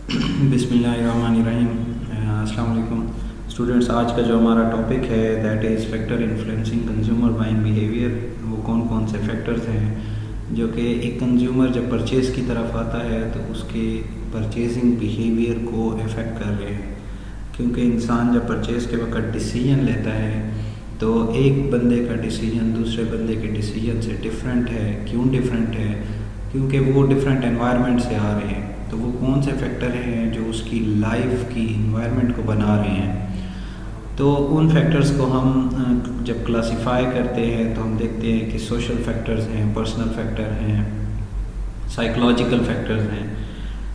بسم اللہ الرحمن الرحیم۔ السلام علیکم اسٹوڈنٹس، آج کا جو ہمارا ٹاپک ہے that is factor influencing consumer buying behaviour. وہ کون کون سے فیکٹرز ہیں جو کہ ایک کنزیومر جب پرچیز کی طرف آتا ہے تو اس کے پرچیزنگ بیہیویئر کو افیکٹ کر رہے ہیں، کیونکہ انسان جب پرچیز کے وقت ڈیسیجن لیتا ہے تو ایک بندے کا ڈیسیجن دوسرے بندے کے ڈیسیجن سے ڈیفرنٹ ہے۔ کیوں ڈیفرنٹ ہے؟ کیونکہ وہ ڈیفرنٹ انوائرمنٹ سے آ رہے ہیں۔ تو وہ کون سے فیکٹر ہیں جو اس کی لائف کی انوائرمنٹ کو بنا رہے ہیں؟ تو ان فیکٹرز کو ہم جب کلاسیفائی کرتے ہیں تو ہم دیکھتے ہیں کہ سوشل فیکٹرز ہیں، پرسنل فیکٹر ہیں، سائیکولوجیکل فیکٹرز ہیں۔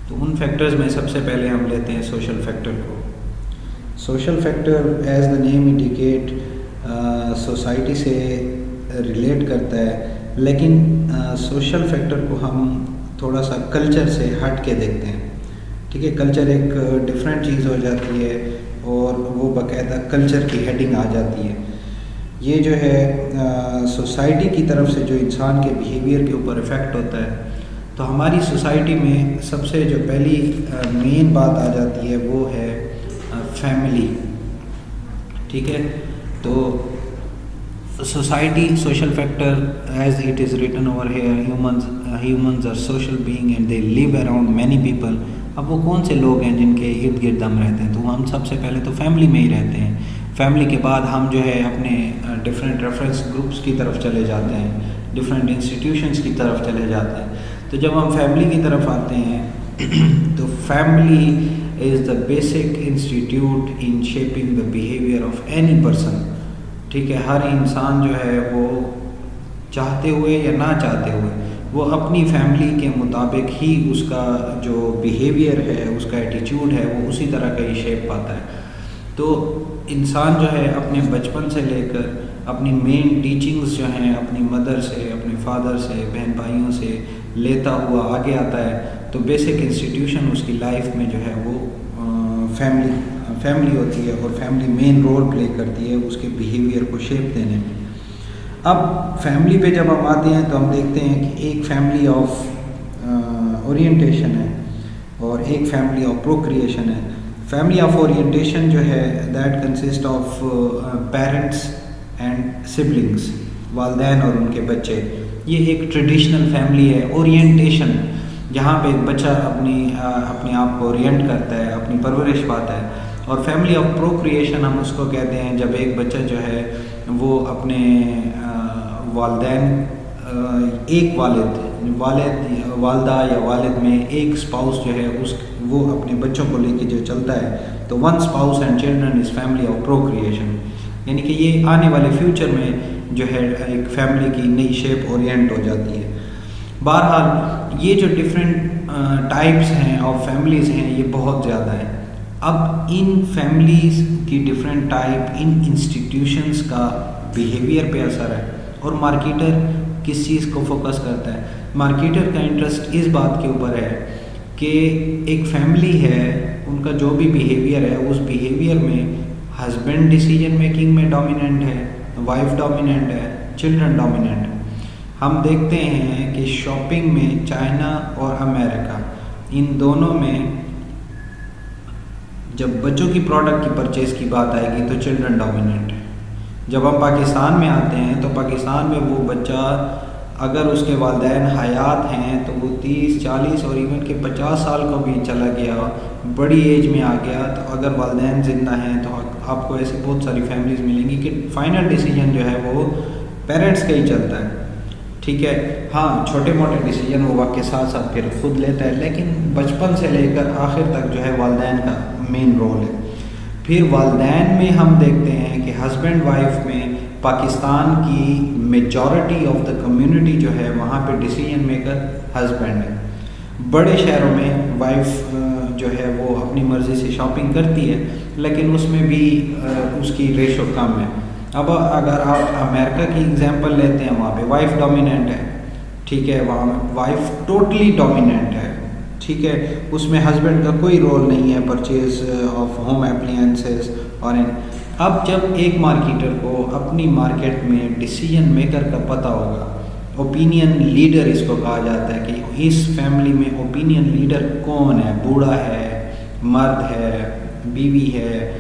تو ان فیکٹرز میں سب سے پہلے ہم لیتے ہیں سوشل فیکٹر کو۔ Social factor as the name indicate society سے ریلیٹ کرتا ہے، لیکن سوشل فیکٹر کو ہم تھوڑا سا کلچر سے ہٹ کے دیکھتے ہیں۔ ٹھیک ہے، کلچر ایک ڈفرینٹ چیز ہو جاتی ہے اور وہ باقاعدہ کلچر کی ہیڈنگ آ جاتی ہے۔ یہ جو ہے سوسائٹی کی طرف سے جو انسان کے بیہیویئر کے اوپر افیکٹ ہوتا ہے، تو ہماری سوسائٹی میں سب سے جو پہلی مین بات آ جاتی ہے وہ ہے فیملی۔ ٹھیک ہے، تو society social factor as it is written over here, humans are social being and they live around many people. اب وہ کون سے لوگ ہیں جن کے ارد گرد ہم رہتے ہیں؟ تو ہم سب سے پہلے تو فیملی میں ہی رہتے ہیں۔ فیملی کے بعد ہم جو ہے اپنے ڈفرینٹ ریفرنس گروپس کی طرف چلے جاتے ہیں، ڈفرینٹ انسٹیٹیوشنس کی طرف چلے جاتے ہیں۔ تو جب ہم فیملی کی طرف آتے ہیں تو family is the basic institute in shaping the behaviour of any person. ٹھیک ہے، ہر انسان جو ہے وہ چاہتے ہوئے یا نہ چاہتے ہوئے وہ اپنی فیملی کے مطابق ہی اس کا جو بیہیویئر ہے، اس کا ایٹیچیوڈ ہے، وہ اسی طرح کا ہی شیپ پاتا ہے۔ تو انسان جو ہے اپنے بچپن سے لے کر اپنی مین ٹیچنگز جو ہیں اپنی مدر سے، اپنے فادر سے، بہن بھائیوں سے لیتا ہوا آگے آتا ہے۔ تو بیسک انسٹیٹیوشن اس کی لائف میں جو ہے وہ فیملی ہوتی ہے، اور فیملی مین رول پلے کرتی ہے اس کے بیہیویئر کو شیپ دینے میں۔ اب فیملی پہ جب ہم آتے ہیں تو ہم دیکھتے ہیں کہ ایک فیملی آف اورینٹیشن ہے اور ایک فیملی آف پروکریشن ہے۔ فیملی آف اورینٹیشن جو ہے that consist of parents and siblings, والدین اور ان کے بچے۔ یہ ایک ٹریڈیشنل فیملی ہے۔ اورینٹیشن جہاں پہ ایک بچہ اپنے آپ کو اورینٹ کرتا ہے، اپنی پرورش پاتا ہے۔ اور فیملی آف پروکریشن ہم اس کو کہتے ہیں جب ایک بچہ جو ہے وہ اپنے والدین، ایک والدہ یا والد میں ایک اسپاؤس جو ہے وہ اپنے بچوں کو لے کے جو چلتا ہے، تو one spouse and children is family of procreation. یعنی کہ یہ آنے والے فیوچر میں جو ہے ایک فیملی کی نئی شیپ اورینٹ ہو جاتی ہے۔ بہرحال یہ جو ڈفرینٹ ٹائپس ہیں آف فیملیز ہیں، یہ بہت زیادہ ہیں۔ اب ان فیملیز کی ڈفرینٹ ٹائپ، ان انسٹیٹیوشنس کا بیہیویئر پہ اثر ہے۔ اور مارکیٹر کس چیز کو فوکس کرتا ہے؟ مارکیٹر کا انٹرسٹ اس بات کے اوپر ہے کہ ایک فیملی ہے، ان کا جو بھی بیہیویئر ہے اس بیہیویئر میں ہسبینڈ ڈیسیجن میکنگ میں ڈومیننٹ ہے، وائف ڈومیننٹ ہے، چلڈرن ڈومیننٹ ہے۔ ہم دیکھتے ہیں کہ شاپنگ میں چائنا اور امریکہ، ان دونوں میں جب بچوں کی پروڈکٹ کی پرچیز کی بات آئے گی تو چلڈرن ڈومیننٹ ہے۔ جب ہم پاکستان میں آتے ہیں تو پاکستان میں وہ بچہ اگر اس کے والدین حیات ہیں تو وہ 30، 40 اور ایون کہ 50 سال کو بھی چلا گیا، بڑی ایج میں آ گیا، تو اگر والدین زندہ ہیں تو آپ کو ایسی بہت ساری فیملیز ملیں گی کہ فائنل ڈیسیجن جو ہے وہ پیرنٹس کا ہی چلتا ہے۔ ٹھیک ہے، ہاں چھوٹے موٹے ڈیسیجن وہ وقت کے ساتھ ساتھ پھر خود لیتا ہے، لیکن بچپن سے لے کر آخر تک جو ہے والدین کا مین رول ہے۔ پھر والدین میں ہم دیکھتے ہیں کہ ہسبینڈ وائف میں پاکستان کی میجورٹی آف دا کمیونٹی جو ہے وہاں پہ ڈیسیجن میکر ہسبینڈ ہے۔ بڑے شہروں میں وائف جو ہے وہ اپنی مرضی سے شاپنگ کرتی ہے، لیکن اس میں بھی اس کی ریشو کم ہے۔ اب اگر آپ امریکہ کی اگزامپل لیتے ہیں، وہاں پہ وائف ڈومیننٹ ہے۔ ٹھیک ہے، وہاں وائف ٹوٹلی ڈومیننٹ ہے۔ ٹھیک ہے، اس میں ہسبینڈ کا کوئی رول نہیں ہے پرچیز آف ہوم اپلائنسز اور اب جب ایک مارکیٹر کو اپنی مارکیٹ میں ڈیسیجن میکر کا پتہ ہوگا، اوپینین لیڈر اس کو کہا جاتا ہے کہ اس فیملی میں اوپینین لیڈر کون ہے، بوڑھا ہے مرد ہے، بیوی ہے،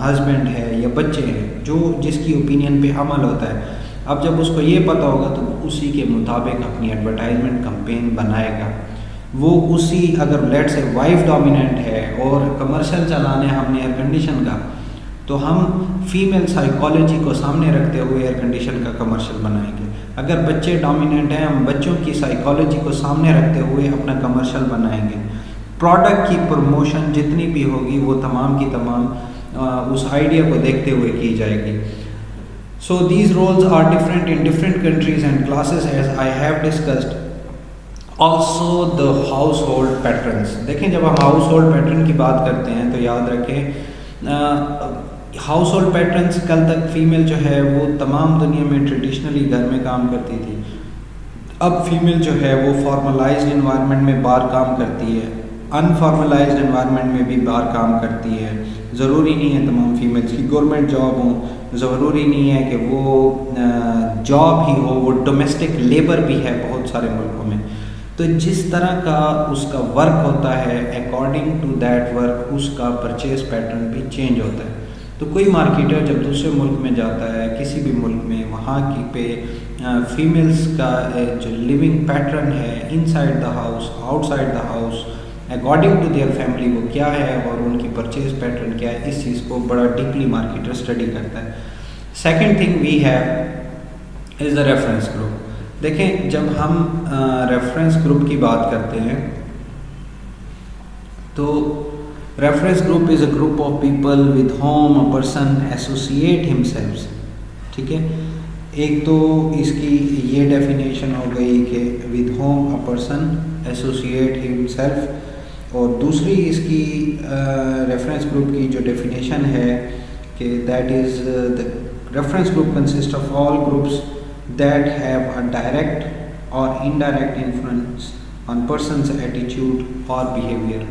ہسبینڈ ہے یا بچے ہیں، جو جس کی اوپینین پہ عمل ہوتا ہے. اب جب اس کو یہ پتہ ہوگا تو اسی کے مطابق اپنی ایڈورٹائزمنٹ کمپین بنائے گا. وہ اسی اگر لیٹ سے وائف ڈومیننٹ ہے اور کمرشل چلانے ہم نے ایئر کنڈیشن کا، تو ہم فیمیل سائیکالوجی کو سامنے رکھتے ہوئے ایئر کنڈیشن کا کمرشل بنائیں گے. اگر بچے ڈومیننٹ ہیں، ہم بچوں کی سائیکالوجی کو سامنے رکھتے ہوئے اپنا کمرشل بنائیں گے. پروڈکٹ کی پروموشن جتنی بھی ہوگی وہ تمام کی تمام اس آئیڈیا کو دیکھتے ہوئے کی جائے گی. So these roles are different in different countries and classes as I have discussed. Also the household patterns. دیکھیں جب ہم ہاؤس ہولڈ پیٹرن کی بات کرتے ہیں تو یاد رکھیں ہاؤس ہولڈ پیٹرنس کل تک فیمیل جو ہے وہ تمام دنیا میں ٹریڈیشنلی گھر میں کام کرتی تھی. اب فیمیل جو ہے وہ فارملائزڈ انوائرمنٹ میں باہر کام کرتی ہے، انفارملائزڈ انوائرمنٹ میں بھی باہر کام کرتی ہے. ضروری نہیں ہے تمام فیمیلز کی گورنمنٹ جاب ہوں، ضروری نہیں ہے کہ وہ جاب ہی ہو، وہ ڈومیسٹک لیبر بھی ہے بہت سارے ملکوں میں. تو جس طرح کا اس کا ورک ہوتا ہے اکارڈنگ ٹو دیٹ ورک اس کا پرچیز پیٹرن بھی چینج ہوتا ہے. تو کوئی مارکیٹر جب دوسرے ملک میں جاتا ہے کسی بھی ملک میں، وہاں کی پہ فیمیلز کا جو لیونگ پیٹرن ہے inside the house, outside the house, according to their family وہ کیا ہے اور ان کی پرچیز پیٹرن کیا ہے، اس چیز کو بڑا ڈیپلی مارکیٹر اسٹڈی کرتا ہے. Second thing we have is the reference group. دیکھیں جب ہم ریفرنس گروپ کی بات کرتے ہیں تو reference group is a group of people with whom a person associate himself. ٹھیک ہے، ایک تو اس کی یہ ڈیفینیشن ہو گئی کہ with whom a person associate himself, اور دوسری اس کی ریفرنس گروپ کی جو ڈیفینیشن ہے کہ that is the reference group consist of all groups that have a direct اور انڈائریکٹ انفلوئنس آن پرسنس ایٹیچیوڈ اور بیہیویئر.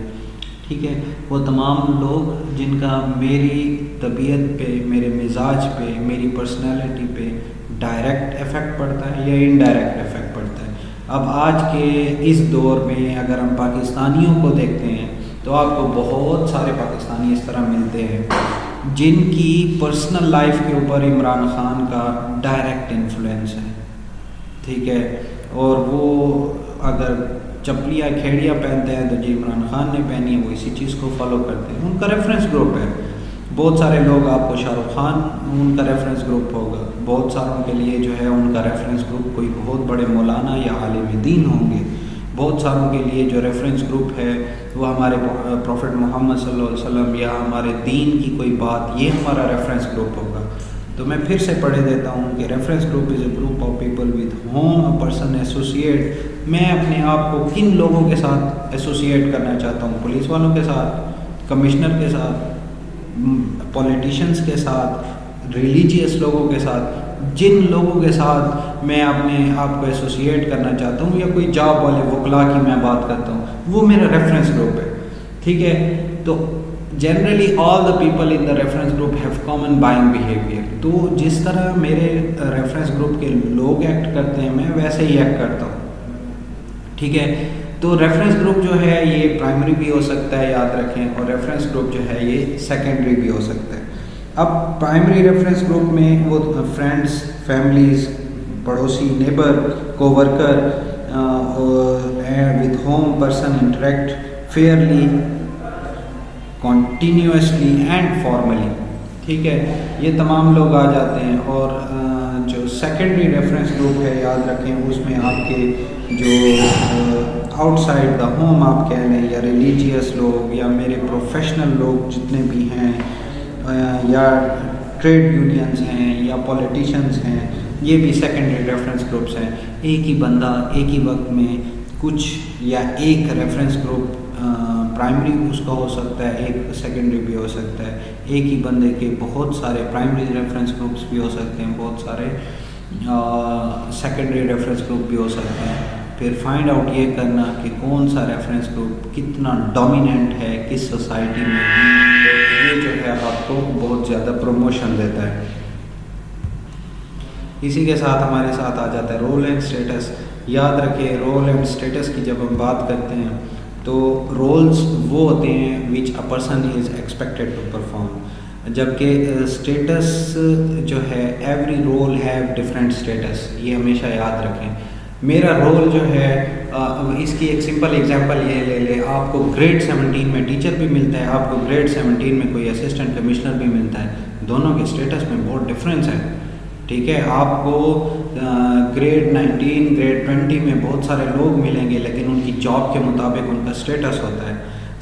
ٹھیک ہے، وہ تمام لوگ جن کا میری طبیعت پہ، میرے مزاج پہ، میری پرسنالٹی پہ ڈائریکٹ افیکٹ پڑتا ہے یا انڈائریکٹ افیکٹ پڑتا ہے. اب آج کے اس دور میں اگر ہم پاکستانیوں کو دیکھتے ہیں تو آپ کو بہت سارے پاکستانی اس طرح ملتے ہیں جن کی پرسنل لائف کے اوپر عمران خان کا ڈائریکٹ انفلوئنس ہے. ٹھیک ہے، اور وہ اگر چپلیاں کھیڑیاں پہنتے ہیں تو جی عمران خان نے پہنی ہے، وہ اسی چیز کو فالو کرتے ہیں، ان کا ریفرنس گروپ ہے. بہت سارے لوگ آپ کو شاہ رخ خان ان کا ریفرنس گروپ ہوگا، بہت ساروں کے لیے جو ہے ان کا ریفرنس گروپ کوئی بہت بڑے مولانا یا عالم دین ہوں گے. بہت ساروں کے لیے جو ریفرنس گروپ ہے وہ ہمارے پروفٹ محمد صلی اللہ علیہ وسلم یا ہمارے دین کی کوئی بات، یہ ہمارا ریفرنس گروپ ہوگا. تو میں پھر سے پڑھ دیتا ہوں کہ reference group is a group of people with whom a person associate. میں اپنے آپ کو کن لوگوں کے ساتھ ایسوسیٹ کرنا چاہتا ہوں؟ پولیس والوں کے ساتھ، کمشنر کے ساتھ، پولیٹیشینس کے ساتھ، ریلیجیس لوگوں کے ساتھ. جن لوگوں کے ساتھ میں اپنے آپ کو ایسوسیٹ کرنا چاہتا ہوں یا کوئی جاب والے وکلا کی میں بات کرتا ہوں، وہ میرا ریفرنس گروپ ہے. ٹھیک ہے، تو generally all the people in the reference group have common buying behaviour. تو جس طرح میرے ریفرنس گروپ کے لوگ ایکٹ کرتے ہیں میں ویسے ہی ایکٹ کرتا ہوں. ٹھیک ہے، تو ریفرنس گروپ جو ہے یہ پرائمری بھی ہو سکتا ہے، یاد رکھیں، اور ریفرنس گروپ جو ہے یہ سیکنڈری بھی ہو سکتا ہے. اب پرائمری ریفرنس گروپ میں وہ فرینڈس، فیملیز، پڑوسی، نیبر، کو worker with whom person interact fairly, continuously and formally. ٹھیک ہے، یہ تمام لوگ آ جاتے ہیں. اور جو سیکنڈری ریفرنس گروپ ہے یاد رکھیں اس میں آپ کے جو آؤٹ سائڈ دا ہوم آپ کہہ لیں، یا ریلیجیس لوگ یا میرے پروفیشنل لوگ جتنے بھی ہیں، یا ٹریڈ یونینز ہیں یا پولیٹیشنز ہیں، یہ بھی سیکنڈری ریفرنس گروپس ہیں. ایک ہی بندہ ایک ہی وقت میں کچھ یا ایک ریفرنس گروپ پرائمری اس کا ہو سکتا ہے، ایک سیکنڈری بھی ہو سکتا ہے. ایک ہی بندے کے بہت سارے پرائمری ریفرنس گروپس بھی ہو سکتے ہیں، بہت سارے سیکنڈری ریفرنس گروپ بھی ہو سکتے ہیں. پھر فائنڈ آؤٹ یہ کرنا کہ کون سا ریفرنس گروپ کتنا ڈومیننٹ ہے کس سوسائٹی میں، یہ جو ہے آپ کو بہت زیادہ پروموشن دیتا ہے. اسی کے ساتھ ہمارے ساتھ آ جاتا ہے رول اینڈ اسٹیٹس. یاد رکھیں رول اینڈ اسٹیٹس کی جب ہم بات کرتے ہیں تو رولز وہ ہوتے ہیں which a person is expected to perform, جبکہ اسٹیٹس جو ہے every role have different status, یہ ہمیشہ یاد رکھیں۔ میرا رول جو ہے اس کی ایک سمپل ایگزامپل یہ لے لیں، آپ کو گریڈ 17 میں ٹیچر بھی ملتا ہے، آپ کو گریڈ 17 میں کوئی اسسٹنٹ کمشنر بھی ملتا ہے، دونوں کے اسٹیٹس میں بہت ڈفرینس ہے، ٹھیک ہے۔ آپ کو گریڈ 19 گریڈ 20 میں بہت سارے لوگ ملیں گے، لیکن ان کی جاب کے مطابق ان کا اسٹیٹس ہوتا ہے۔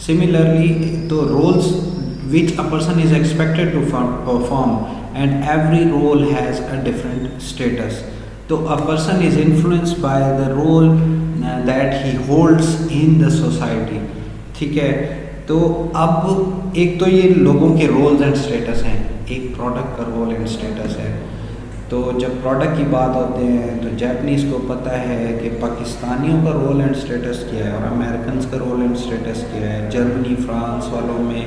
سملرلی تو rules which a person is expected to perform, and every role has a different status. So a person is influenced by the role that he holds in the society. ٹھیک ہے، تو اب ایک تو یہ لوگوں کے رولز اینڈ اسٹیٹس ہیں، ایک پروڈکٹ کا رول اینڈ اسٹیٹس ہے۔ تو جب پروڈکٹ کی بات ہوتے ہیں تو جیپنیز کو پتہ ہے کہ پاکستانیوں کا رول اینڈ اسٹیٹس کیا ہے اور امریکنز کا رول اینڈ اسٹیٹس کیا ہے، جرمنی فرانس والوں میں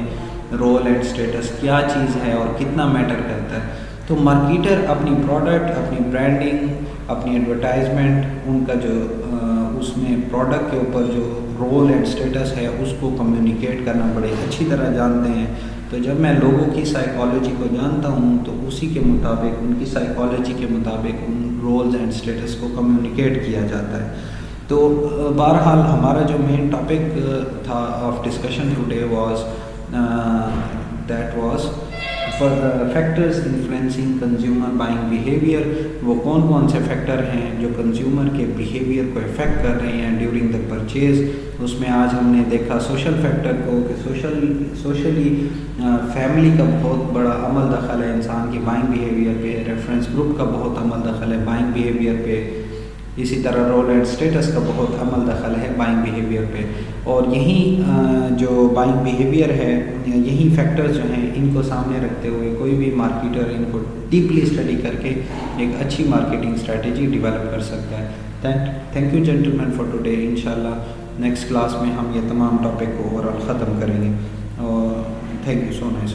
رول اینڈ اسٹیٹس کیا چیز ہے اور کتنا میٹر کرتا ہے۔ تو مارکیٹر اپنی پروڈکٹ، اپنی برانڈنگ، اپنی ایڈورٹائزمنٹ، ان کا جو اس میں پروڈکٹ کے اوپر جو رول اینڈ اسٹیٹس ہے اس کو کمیونیکیٹ کرنا بڑے اچھی طرح جانتے ہیں۔ تو جب میں لوگوں کی سائیکالوجی کو جانتا ہوں تو اسی کے مطابق، ان کی سائیکالوجی کے مطابق ان رولز اینڈ اسٹیٹس کو کمیونیکیٹ کیا جاتا ہے۔ تو بہرحال ہمارا جو مین ٹاپک تھا of discussion today was that was factors influencing consumer buying behaviour. وہ کون کون سے فیکٹر ہیں جو کنزیومر کے بیہیویئر کو افیکٹ کر رہے ہیں ڈیورنگ دا پرچیز۔ اس میں آج ہم نے دیکھا سوشل فیکٹر کو کہ سوشلی فیملی کا بہت بڑا عمل دخل ہے انسان کی بائنگ بیہیویئر پہ، ریفرنس گروپ کا بہت عمل دخل ہے بائنگ بیہیویئر پہ، اسی طرح رول اینڈ اسٹیٹس کا بہت عمل دخل ہے بائنگ بیہیویئر پہ۔ اور یہی جو بائنگ بیہیویئر ہے، یہی فیکٹرز جو ہیں ان کو سامنے رکھتے ہوئے کوئی بھی مارکیٹر ان کو ڈیپلی اسٹڈی کر کے ایک اچھی مارکیٹنگ اسٹریٹجی ڈیولپ کر سکتا ہے۔ Thank you gentleman for today. انشاءاللہ نیکسٹ کلاس میں ہم یہ تمام ٹاپک کو اوور آل ختم کریں گے، اور تھینک یو سو مچ۔